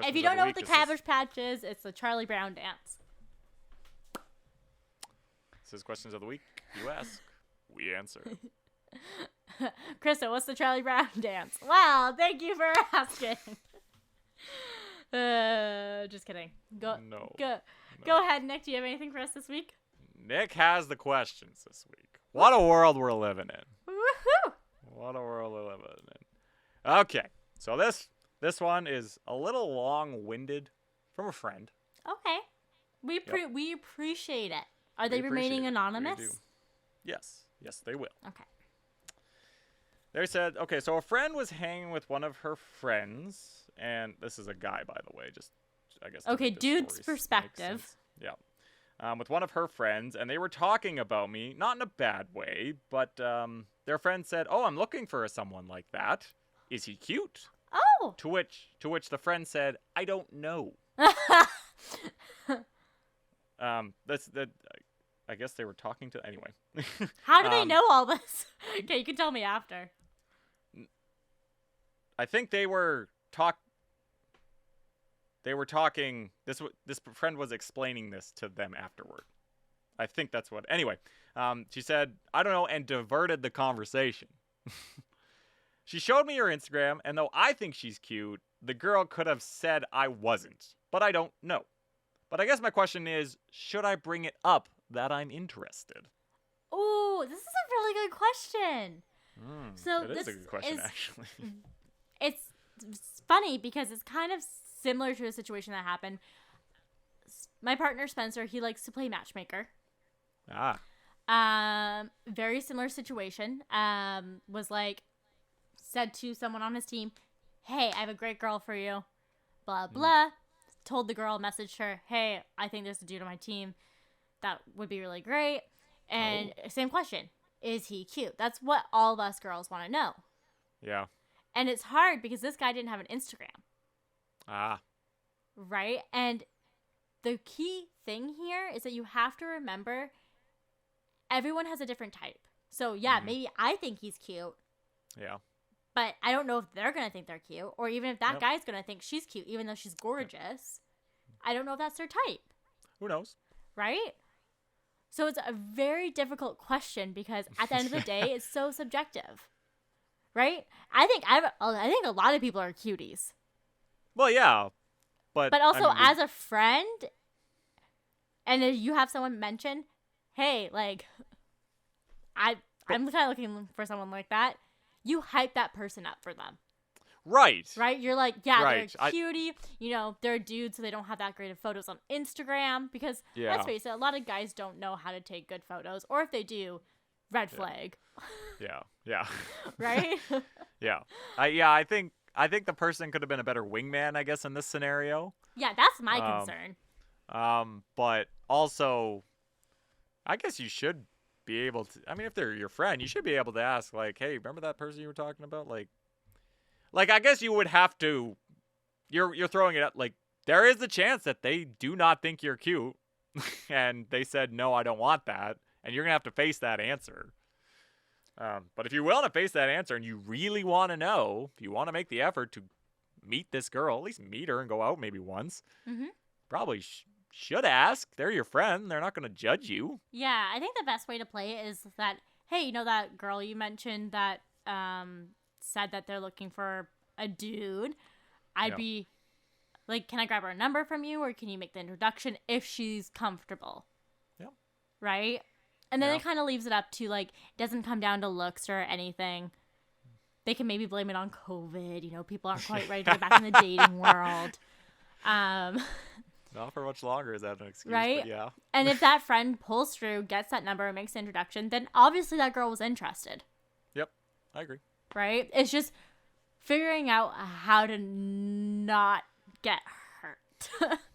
If you don't know what the Cabbage Patch is, it's the Charlie Brown dance. This is questions of the week. You ask, we answer. Krysta, what's the Charlie Brown dance? Well, thank you for asking. Just kidding. Go ahead, Nick. Do you have anything for us this week? Nick has the questions this week. What a world we're living in. Woohoo! What a world we're living in. Okay, so this one is a little long-winded from a friend. Okay. We appreciate it. Are they We remaining appreciate it. We anonymous? do. Yes, they will. Okay. They said, okay, so a friend was hanging with one of her friends, and this is a guy, by the way, just, I guess. to Okay, make the dude's stories make perspective. sense. Yeah. With one of her friends, and they were talking about me, not in a bad way, but their friend said, oh, I'm looking for someone like that. Is he cute? Oh! To which the friend said, I don't know. I guess they were talking to, anyway. How do they know all this? Okay, you can tell me after. I think they were talking. This friend was explaining this to them afterward. I think that's what. Anyway, she said, I don't know, and diverted the conversation. She showed me her Instagram, and though I think she's cute, the girl could have said I wasn't, but I don't know. But I guess my question is, should I bring it up that I'm interested? Ooh, this is a really good question. So It is this a good question, actually. It's funny because it's kind of similar to a situation that happened. My partner Spencer, he likes to play matchmaker. Very similar situation. Was like said to someone on his team, "Hey, I have a great girl for you." Blah blah. Told the girl, messaged her, "Hey, I think there's a dude on my team that would be really great." And same question: is he cute? That's what all of us girls want to know. Yeah. And it's hard because this guy didn't have an Instagram. Right? And the key thing here is that you have to remember everyone has a different type. So, yeah, maybe I think he's cute. Yeah. But I don't know if they're going to think they're cute. Or even if that guy's going to think she's cute, even though she's gorgeous. I don't know if that's their type. Who knows? Right? So it's a very difficult question because at the end of the day, it's so subjective. Right? I think a lot of people are cuties. Well, yeah. But also, I mean, as a friend, and if you have someone mention, hey, like, I'm kind of looking for someone like that, you hype that person up for them. Right. Right? You're like, yeah, right. they're a cutie. They're dudes, so they don't have that great of photos on Instagram. Because, let's face it, a lot of guys don't know how to take good photos. Or if they do, red flag. Yeah. Right? Yeah. I think the person could have been a better wingman, I guess, in this scenario. Yeah, that's my concern. But also, I guess you should be able to. I mean, if they're your friend, you should be able to ask, like, "Hey, remember that person you were talking about?" Like I guess you would have to. You're throwing it up. Like, there is a chance that they do not think you're cute, and they said, "No, I don't want that," and you're gonna have to face that answer. But if you're willing to face that answer and you really want to know, if you want to make the effort to meet this girl, at least meet her and go out maybe once, probably should ask. They're your friend. They're not going to judge you. Yeah, I think the best way to play it is that, hey, you know that girl you mentioned that said that they're looking for a dude? I'd be like, can I grab her number from you, or can you make the introduction if she's comfortable? Yeah. Right? And then it kind of leaves it up to, like, it doesn't come down to looks or anything. They can maybe blame it on COVID. People aren't quite ready to get back in the dating world. Not for much longer is that an excuse, right? But yeah. And if that friend pulls through, gets that number, and makes the introduction, then obviously that girl was interested. Yep, I agree. Right? It's just figuring out how to not get hurt.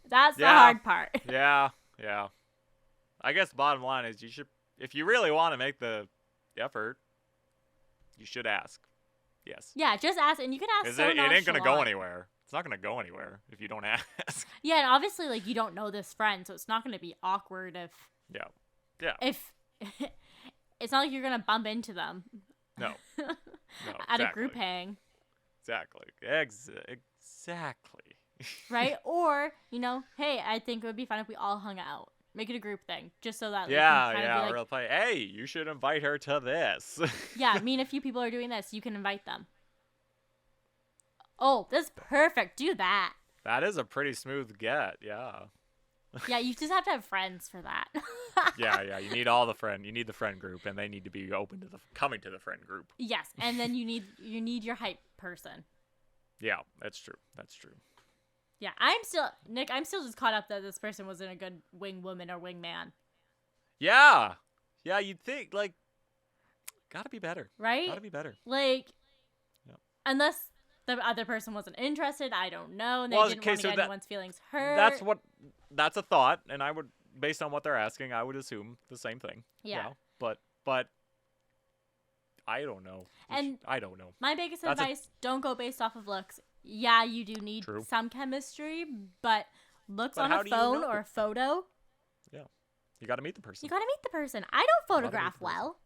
That's the hard part. Yeah. I guess the bottom line is if you really want to make the effort, you should ask. Yes. Yeah, just ask, and you can ask so it ain't going to go nonchalant. anyway. It's not going to go anywhere if you don't ask. Yeah, and obviously, like, you don't know this friend, so it's not going to be awkward if... Yeah. If... It's not like you're going to bump into them. No. At a group hang. Exactly. Right? Or, hey, I think it would be fun if we all hung out. Make it a group thing, just so that... Yeah, or like, hey, you should invite her to this. Yeah, me and a few people are doing this. You can invite them. Oh, that's perfect. Do that. That is a pretty smooth get, yeah. Yeah, you just have to have friends for that. Yeah, you need all the friend. You need the friend group, and they need to be open to coming to the friend group. Yes, and then you need your hype person. Yeah, that's true. Yeah, I'm still just caught up that this person wasn't a good wing woman or wing man. Yeah, you'd think, like, gotta be better. Right? Gotta be better. Like, unless the other person wasn't interested, I don't know, and they didn't want to get anyone's feelings hurt. That's a thought, and I would, based on what they're asking, I would assume the same thing. Yeah. But I don't know. I don't know. My biggest advice, don't go based off of looks. Yeah, you do need some chemistry, but looks on a phone or a photo. Yeah. You got to meet the person. I don't photograph well.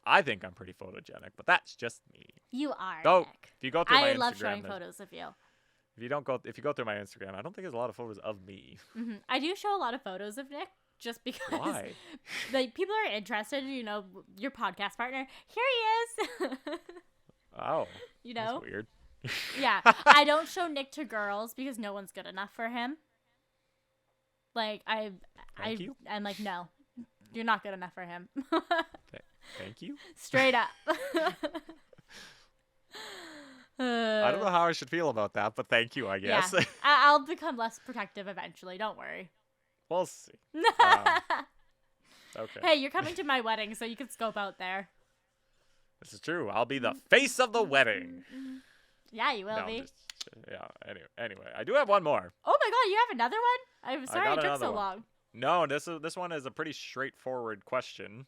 I think I'm pretty photogenic, but that's just me. You are, Nick. If you go through my Instagram, I love showing photos of you. If you go through my Instagram, I don't think there's a lot of photos of me. Mm-hmm. I do show a lot of photos of Nick just because Why? Like, people are interested, your podcast partner. Here he is. Oh. That's weird. Yeah. I don't show Nick to girls because no one's good enough for him. Like I'm like, no, you're not good enough for him. Thank you. Straight up. I don't know how I should feel about that, but thank you, I guess. Yeah, I'll become less protective eventually. Don't worry. We'll see. Okay. Hey, you're coming to my wedding, so you can scope out there. This is true. I'll be the face of the wedding. Yeah, you will No, be. Yeah. Anyway, I do have one more. Oh my god, you have another one? I'm sorry got it took another so one. long. No, this one is a pretty straightforward question.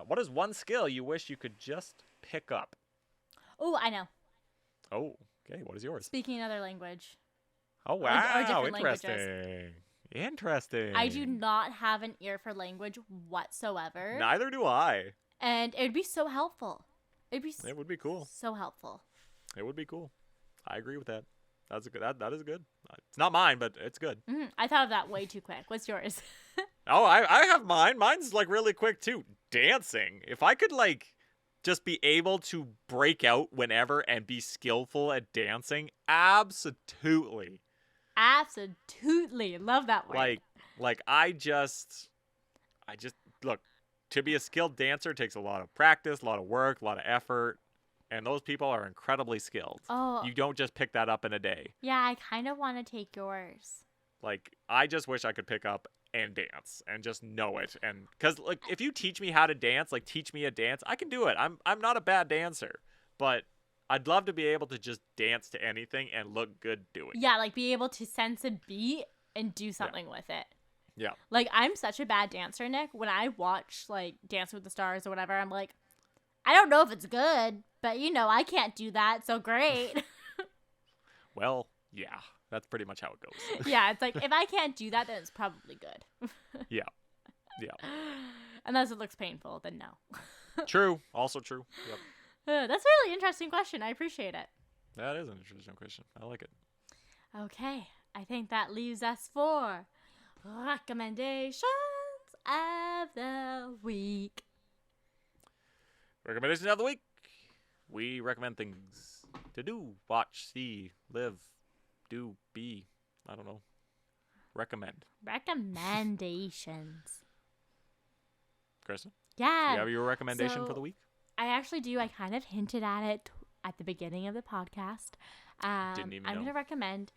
What is one skill you wish you could just pick up? Oh, I know. Oh, okay. What is yours? Speaking another language. Oh, wow. different Interesting. languages. Interesting. I do not have an ear for language whatsoever. Neither do I. And it would be so helpful. It would be cool. So helpful. It would be cool. I agree with that. That is good. It's not mine, but it's good. Mm-hmm. I thought of that way too quick. What's yours? Oh, I have mine. Mine's like really quick too. Dancing. If I could like just be able to break out whenever and be skillful at dancing, absolutely. Absolutely. Love that word. Like I just look, to be a skilled dancer takes a lot of practice, a lot of work, a lot of effort, and those people are incredibly skilled. Oh. You don't just pick that up in a day. Yeah, I kind of want to take yours. Like I just wish I could pick up and dance and just know it. And cuz like if you teach me how to dance, like teach me a dance, I can do it. I'm not a bad dancer, but I'd love to be able to just dance to anything and look good doing it. Yeah, like be able to sense a beat and do something with it. Yeah. Like I'm such a bad dancer, Nick. When I watch like Dance with the Stars or whatever, I'm like, I don't know if it's good, but I can't do that, so great. Well, yeah. That's pretty much how it goes. Yeah, it's like if I can't do that, then it's probably good. Yeah. Unless it looks painful, then no. True. Also true. Yep. That's a really interesting question. I appreciate it. That is an interesting question. I like it. Okay, I think that leaves us for recommendations of the week. Recommendations of the week. We recommend things to do, watch, see, live, do, be. I don't know. Recommend. Recommendations. Krysta? Yeah. Do you have your recommendation for so- the week? I actually do. I kind of hinted at it at the beginning of the podcast. Didn't even I'm know. going to recommend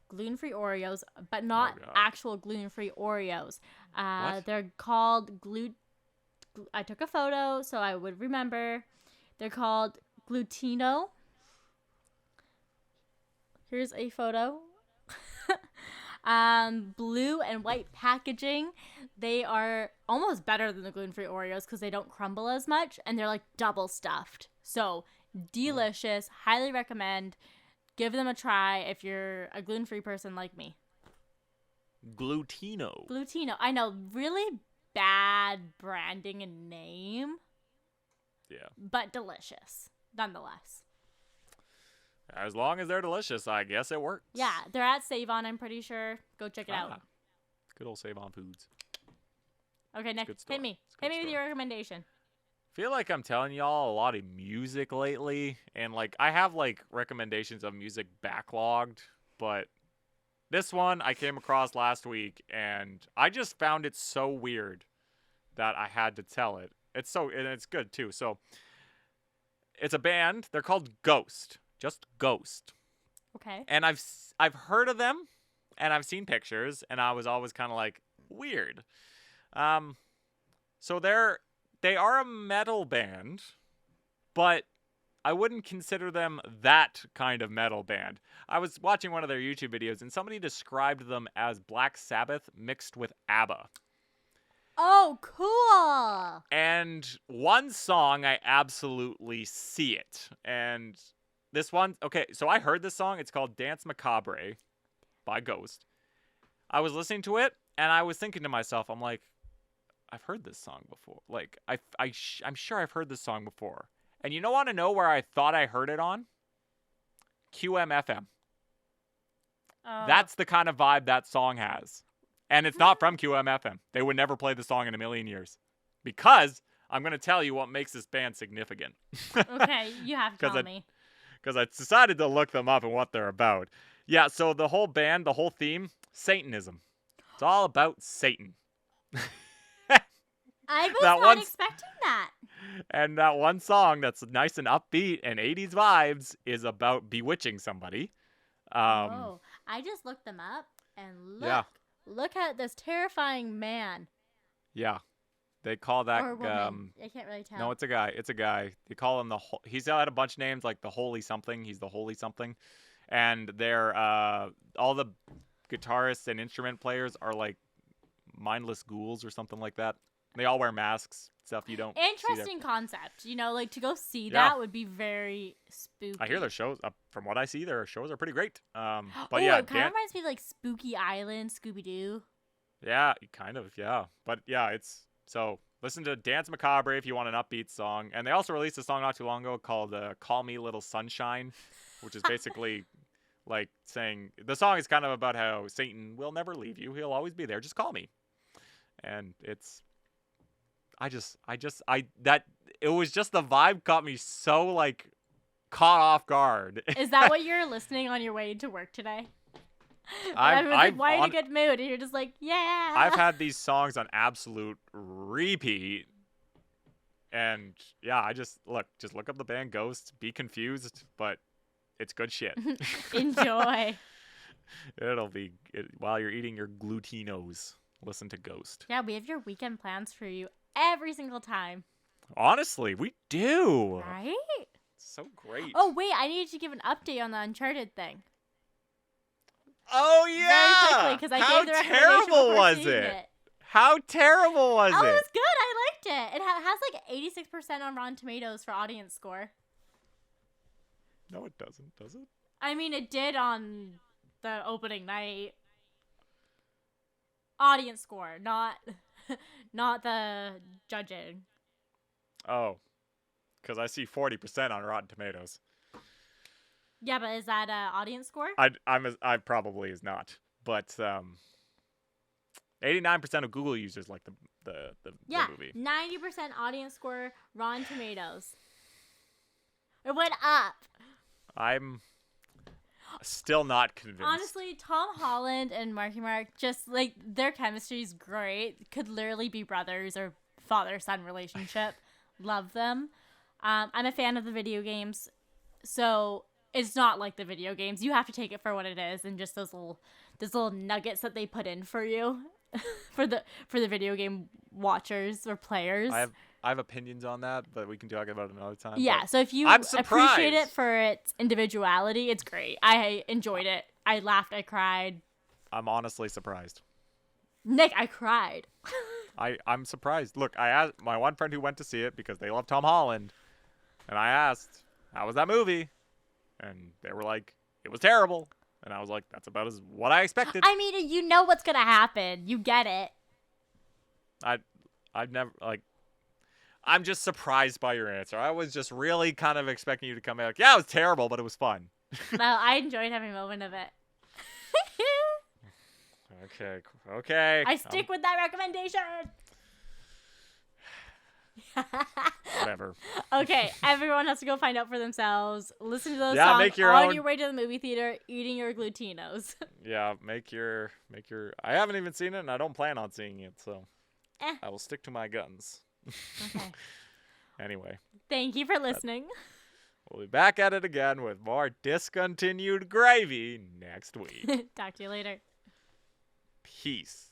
gluten-free Oreos, but not God. actual gluten-free Oreos. What? They're called I took a photo so I would remember. They're called Glutino. Here's a photo. Blue and white packaging. They are almost better than the gluten-free Oreos because they don't crumble as much, and they're like double stuffed. So delicious. Highly recommend. Give them a try if you're a gluten-free person like me. Glutino. Glutino. I know, really bad branding and name, Yeah. but delicious nonetheless. As long as they're delicious, I guess it works. Yeah, they're at Save-On, I'm pretty sure. Go check it out. Good old Save On Foods. Okay, Nick, good store. hit me. It's a good Hit me with store. your recommendation. Feel like I'm telling y'all a lot of music lately, and like I have like recommendations of music backlogged, but this one I came across last week and I just found it so weird that I had to tell it. And it's good too. So it's a band. They're called Ghost. Just Ghost. Okay. And I've heard of them and I've seen pictures and I was always kind of like weird. So they are a metal band, but I wouldn't consider them that kind of metal band. I was watching one of their YouTube videos and somebody described them as Black Sabbath mixed with ABBA. Oh, cool. And one song, I absolutely see it. And this one, okay, so I heard this song. It's called Dance Macabre by Ghost. I was listening to it, and I was thinking to myself, I'm like, I've heard this song before. Like, I'm sure I've heard this song before. And you want to know where I thought I heard it on? QMFM. That's the kind of vibe that song has. And it's not from QMFM. They would never play the song in a million years. Because I'm going to tell you what makes this band significant. Okay, you have to tell me. Because I decided to look them up and what they're about. Yeah, so the whole band, the whole theme, Satanism. It's all about Satan. I was That not one's- expecting that. And that one song that's nice and upbeat and 80s vibes is about bewitching somebody. Oh, I just looked them up and Yeah. look at this terrifying man Yeah. They call that or woman. I can't really tell. no, it's a guy. It's a guy. They call him he's had a bunch of names like the Holy something. He's the Holy something. And they're all the guitarists and instrument players are like mindless ghouls or something like that. They all wear masks, stuff you don't see there. Interesting concept. You know, like to go see Yeah. that would be very spooky. I hear their shows, from what I see, their shows are pretty great. But oh, yeah, it kind of reminds me of like Spooky Island, Scooby Doo. yeah, kind of, yeah. But yeah, so listen to Dance Macabre if you want an upbeat song. And they also released a song not too long ago called Call Me Little Sunshine, which is basically like saying, the song is kind of about how Satan will never leave you. He'll always be there. Just call me. And it was just the vibe caught me so like caught off guard. Is that what you're listening on your way to work today? I'm like, why in a good mood? And you're just like, yeah. I've had these songs on absolute repeat. And yeah, just look up the band Ghost, be confused, but it's good shit. Enjoy. While you're eating your glutinos, listen to Ghost. Yeah, we have your weekend plans for you every single time. Honestly, we do. Right? It's so great. Oh, wait, I needed to give an update on the Uncharted thing. Oh yeah. Very quickly, because I How gave the recommendation terrible before was seeing it? How terrible was Oh, it it? was good. I liked it. It has like 86% on Rotten Tomatoes for audience score. No, it doesn't, does it? I mean, it did on the opening night. Audience score, not the judging. Oh, because I see 40% on Rotten Tomatoes. Yeah, but is that audience score? I probably is not, but 89% of Google users like the movie. 90% audience score, Rotten Tomatoes. It went up. I'm still not convinced. Honestly, Tom Holland and Marky Mark, just like their chemistry is great. Could literally be brothers or father-son relationship. Love them. I'm a fan of the video games, so it's not like the video games. You have to take it for what it is, and just those little nuggets that they put in for you, for the video game watchers or players. I have opinions on that, but we can talk about it another time. Yeah, so if you I'm appreciate it surprised. for its individuality, it's great. I enjoyed it. I laughed. I cried. I'm honestly surprised. Nick, I cried. I'm surprised. Look, I asked my one friend who went to see it because they love Tom Holland, and I asked, how was that movie? And they were like, it was terrible. And I was like, that's about what I expected. I mean, you know what's gonna happen. You get it. I've never, like, I'm just surprised by your answer. I was just really kind of expecting you to come out like, yeah, it was terrible, but it was fun. Well, I enjoyed every moment of it. Okay. I stick with that recommendation. Whatever. Okay, everyone has to go find out for themselves. Listen to those Yeah, songs make your on own. your way to the movie theater, eating your glutinos. Yeah, make your. I haven't even seen it, and I don't plan on seeing it, so I will stick to my guns. Okay. Anyway, Thank you for listening. we'll be back at it again with more discontinued gravy next week. Talk to you later. Peace.